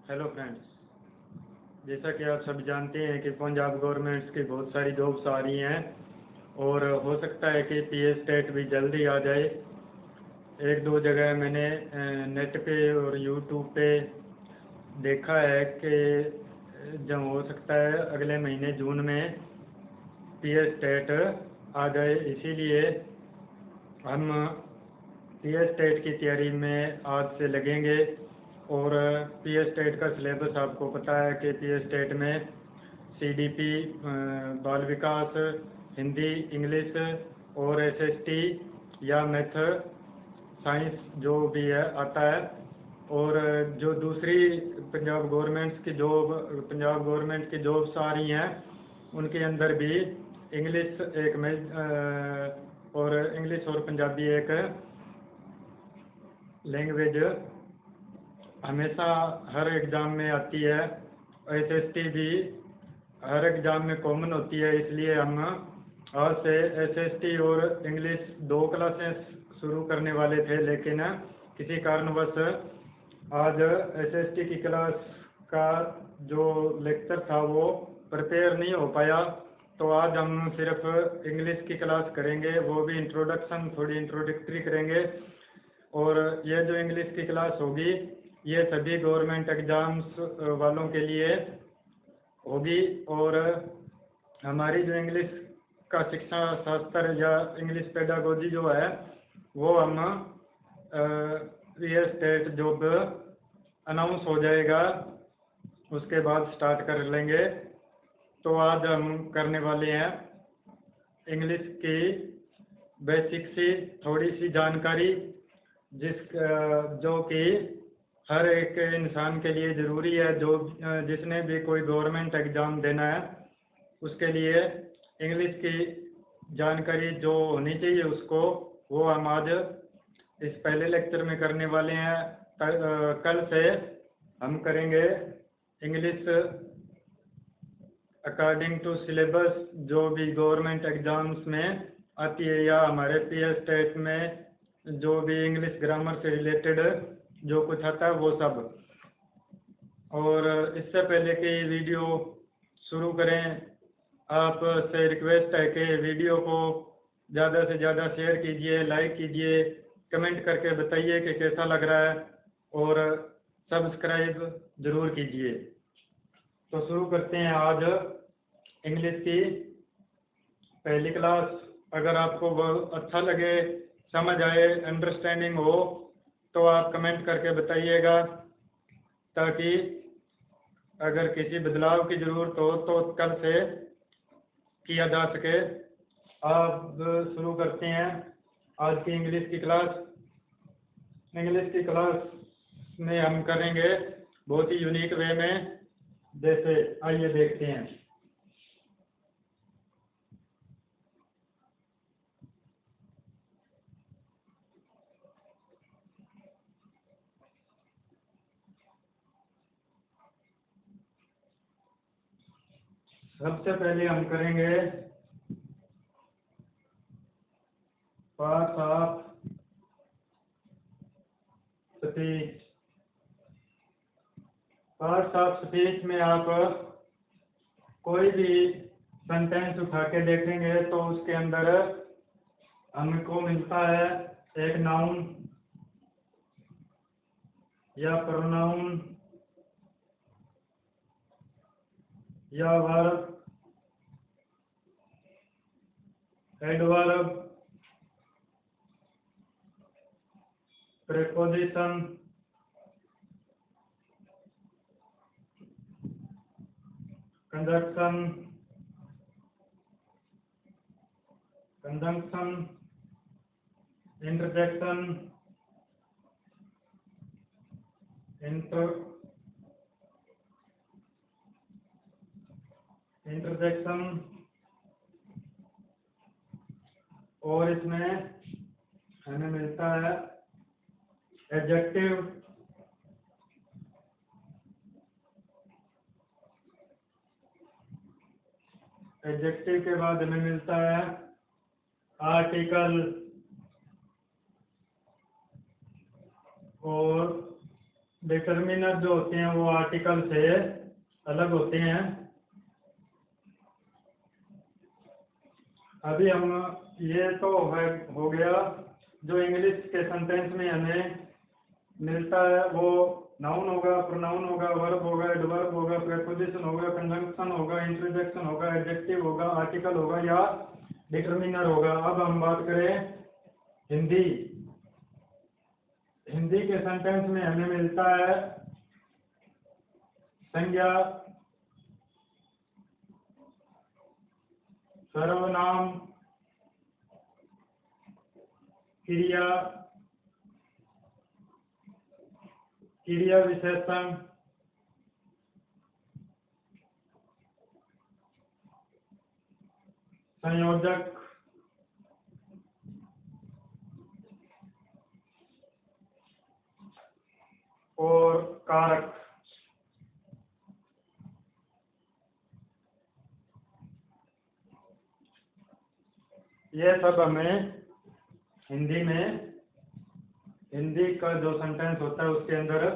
Hello friends, जैसा कि आप सभी जानते हैं कि पंजाब गवर्नमेंट्स की बहुत सारी जॉब्स आ रही हैं और हो सकता है कि पीएस टेट भी जल्दी आ जाए। एक दो जगह मैंने नेट पे और यूट्यूब पे देखा है कि जब हो सकता है अगले महीने जून में पीएस टेट आ जाए। इसीलिए हम पीएस टेट की तैयारी में आज से लगेंगे। और पीएस टेट का सिलेबस आपको पता है कि पीएस टेट में सीडीपी, बाल विकास, हिंदी, इंग्लिश और एसएसटी या मैथ साइंस जो भी है आता है। और जो दूसरी पंजाब गवर्नमेंट की जॉब्स आ रही हैं उनके अंदर भी इंग्लिश एक में और इंग्लिश और पंजाबी एक लैंग्वेज हमेशा हर एग्ज़ाम में आती है। एसएसटी भी हर एग्ज़ाम में कॉमन होती है। इसलिए हम आज से एसएसटी और इंग्लिश दो क्लासेस शुरू करने वाले थे, लेकिन किसी कारणवश आज एसएसटी की क्लास का जो लेक्चर था वो प्रिपेयर नहीं हो पाया। तो आज हम सिर्फ इंग्लिश की क्लास करेंगे, वो भी इंट्रोडक्शन, थोड़ी इंट्रोडक्टरी करेंगे। और ये जो इंग्लिश की क्लास होगी ये सभी गवर्नमेंट एग्ज़ाम्स वालों के लिए होगी। और हमारी जो इंग्लिश का शिक्षा शास्त्र या इंग्लिश पेडागोजी जो है वो हम पीएस टेट जब अनाउंस हो जाएगा उसके बाद स्टार्ट कर लेंगे। तो आज हम करने वाले हैं इंग्लिश की बेसिक सी थोड़ी सी जानकारी, जो कि हर एक इंसान के लिए ज़रूरी है। जो जिसने भी कोई गवर्नमेंट एग्ज़ाम देना है उसके लिए इंग्लिश की जानकारी जो होनी चाहिए उसको, वो हम आज इस पहले लेक्चर में करने वाले हैं। कल से हम करेंगे इंग्लिश अकॉर्डिंग टू सिलेबस, जो भी गवर्नमेंट एग्ज़ाम्स में आती है या हमारे पीएस टेट में जो भी इंग्लिश ग्रामर से रिलेटेड जो कुछ आता है वो सब। और इससे पहले कि वीडियो शुरू करें, आपसे रिक्वेस्ट है कि वीडियो को ज़्यादा से ज़्यादा शेयर कीजिए, लाइक कीजिए, कमेंट करके बताइए कि कैसा लग रहा है और सब्सक्राइब ज़रूर कीजिए। तो शुरू करते हैं आज इंग्लिश की पहली क्लास। अगर आपको बहुत अच्छा लगे, समझ आए, अंडरस्टैंडिंग हो तो आप कमेंट करके बताइएगा, ताकि अगर किसी बदलाव की ज़रूरत हो तो कल से किया जा सके। अब शुरू करते हैं आज की इंग्लिश की क्लास। इंग्लिश की क्लास में हम करेंगे बहुत ही यूनिक वे में। जैसे आइए देखते हैं। सबसे पहले हम करेंगे parts of speech. Parts of speech में आप कोई भी सेंटेंस उठा के देखेंगे तो उसके अंदर हमको मिलता है एक नाउन या प्रोनाउन या verb, adverb, preposition, conjunction, conjunction, interjection, interjection. और इसमें हमें मिलता है एडजेक्टिव, एडजेक्टिव के बाद हमें मिलता है आर्टिकल और डिटर्मिनर डिटरमिनर जो होते हैं वो आर्टिकल से अलग होते हैं। अभी हम ये तो हो गया जो इंग्लिश के सेंटेंस में हमें मिलता है, वो नाउन होगा, प्रोनाउन होगा, वर्ब होगा, एडवर्ब होगा, प्रीपोजिशन होगा, कंजंक्शन होगा, इंटरजेक्शन होगा, एडजेक्टिव होगा, आर्टिकल होगा या डिटरमिनर होगा। अब हम बात करें हिंदी। हिंदी के सेंटेंस में हमें मिलता है संज्ञा, सर्वनाम, क्रिया, क्रिया विशेषण, संयोजक और कारक। ये सब हमें हिंदी में, हिंदी का जो सेंटेंस होता है उसके अंदर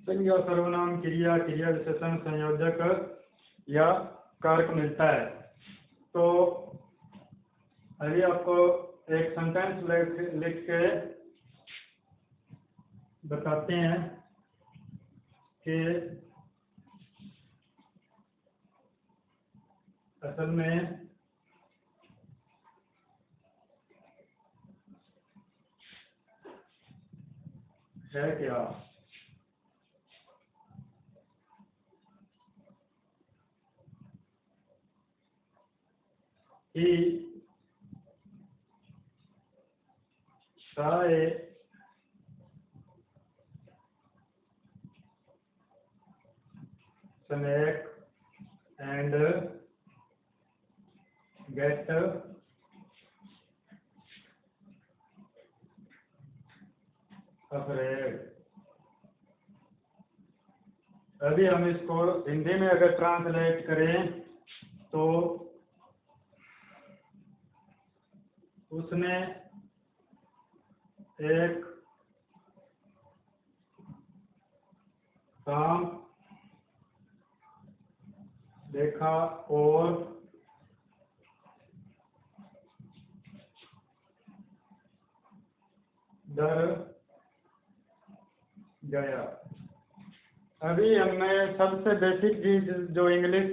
संज्ञा, सर्वनाम, क्रिया, क्रिया विशेषण, संयोजक या कारक मिलता है। तो अभी आपको एक सेंटेंस लिख के बताते हैं कि असल में है क्या। He saw a snake and get afraid। अभी हम इसको हिंदी में अगर ट्रांसलेट करें तो उसने एक सांप देखा और डर गया। अभी हमें सबसे बेसिक चीज जो इंग्लिश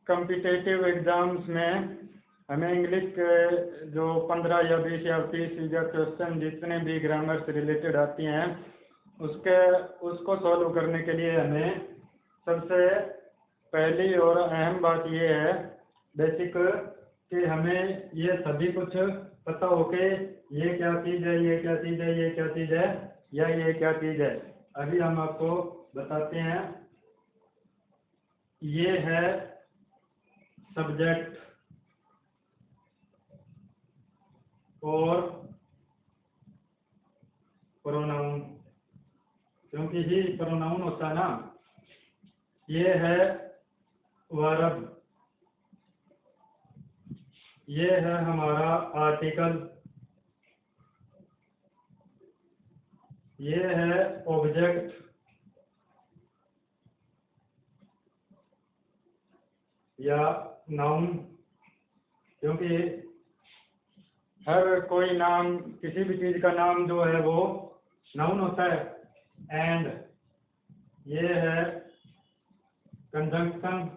कॉम्पिटिटिव एग्जाम्स में हमें इंग्लिश के जो 15 या 20 या 30 या क्वेश्चन जितने भी ग्रामर से रिलेटेड आती हैं उसको सॉल्व करने के लिए हमें सबसे पहली और अहम बात ये है बेसिक कि हमें ये सभी कुछ पता हो के ये क्या चीज़ है, ये क्या चीज़ है, ये क्या चीज़ है या ये क्या चीज़ है। अभी हम आपको बताते हैं। ये है सब्जेक्ट और प्रोनाउन, क्योंकि ही प्रोनाउन होता है ना। ये है वर्ब, ये है हमारा आर्टिकल, ये है ऑब्जेक्ट, या नाउन, क्योंकि हर कोई नाम, किसी भी चीज का नाम जो है वो नाउन होता है। एंड ये है कंजंक्शन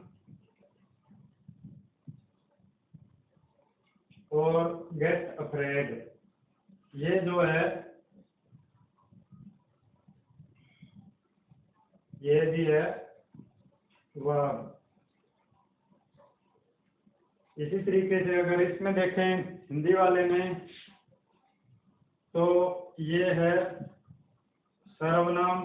और गेट अफ्रेड, ये जो है ये भी है वर्ब। इसी तरीके से अगर इसमें देखें हिंदी वाले में तो ये है सर्वनाम,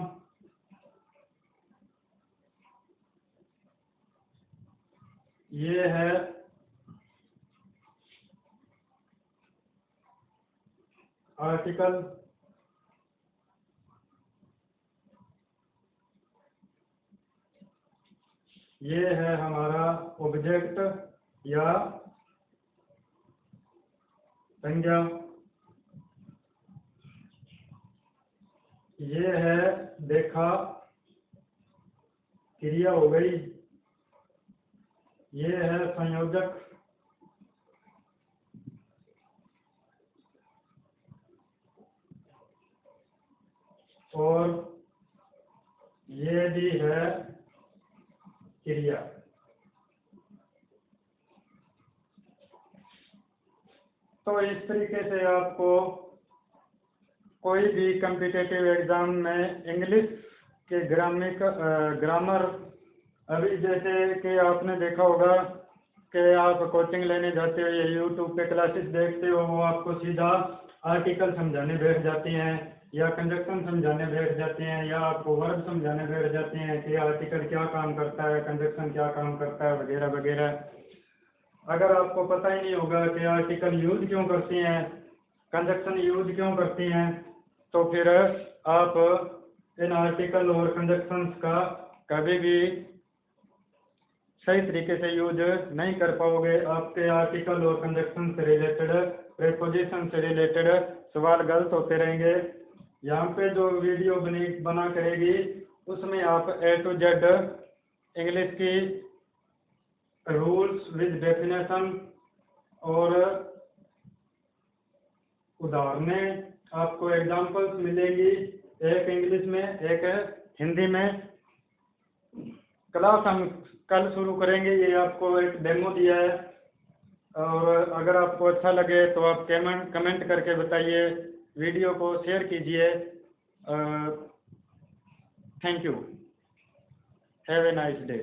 ये है आर्टिकल, ये है हमारा ऑब्जेक्ट या संज्ञा, ये है देखा, क्रिया हो गई। ये है संयोजक, और ये भी है क्रिया। तो इस तरीके से आपको कोई भी कम्पिटिटिव एग्जाम में इंग्लिश के ग्रामर, अभी जैसे कि आपने देखा होगा कि आप कोचिंग लेने जाते हो या यूट्यूब पे क्लासेस देखते हो, वो आपको सीधा आर्टिकल समझाने बैठ जाते हैं या कंजक्शन समझाने बैठ जाते हैं या आपको वर्ब समझाने बैठ जाते हैं कि आर्टिकल क्या काम करता है, कंजक्शन क्या काम करता है, वगैरह वगैरह। अगर आपको पता ही नहीं होगा कि आर्टिकल यूज क्यों करते हैं, कंजक्शन यूज क्यों करती हैं, तो फिर आप इन आर्टिकल और कंजक्शंस का कभी भी सही तरीके से यूज नहीं कर पाओगे। आपके आर्टिकल और कंजक्शन से रिलेटेड, प्रीपोजिशन से रिलेटेड सवाल गलत होते रहेंगे। यहाँ पे जो वीडियो बना करेगी उसमें आप A to Z इंग्लिश की रूल्स विद डेफिनेशन और उदाहरणें, आपको एग्जांपल्स मिलेंगी, एक इंग्लिश में एक हिंदी में। क्लास हम कल शुरू करेंगे, ये आपको एक डेमो दिया है, और अगर आपको अच्छा लगे तो आप कमेंट करके बताइए, वीडियो को शेयर कीजिए। Thank you, have a nice day.